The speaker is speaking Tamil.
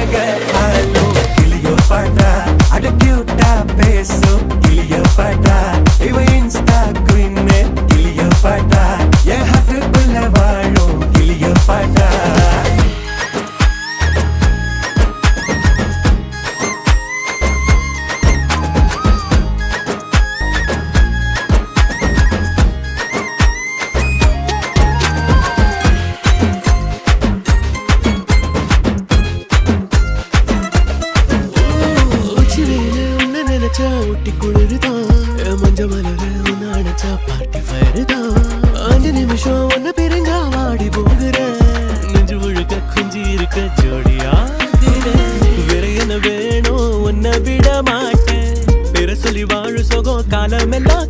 அழக ஆளும் கிளியோபாட்ரா அட கியூட்டா பேசும் கிளியோபாட்ரா இவ இன்ஸ்டா குயின் கிளியோபாட்ரா என் ஹார்ட்டுக்குள்ள வாழும் கிளியோபாட்ரா ஒட்டி குளிருதான் மஞ்ச மலர உன்ன அடைச்சா பார்ட்டி ஃபயர் தான் 5 நிமிஷம் ஒன்ன பிரிஞ்சா வாடி போகிறேன் நெஞ்சு முழுக்க குஞ்சி இருக்க ஜோடியா வேற என்ன வேணும் உன்னை விட மாட்டேன் பேர சொல்லி வாழு சோகம் காலமெல்லாம்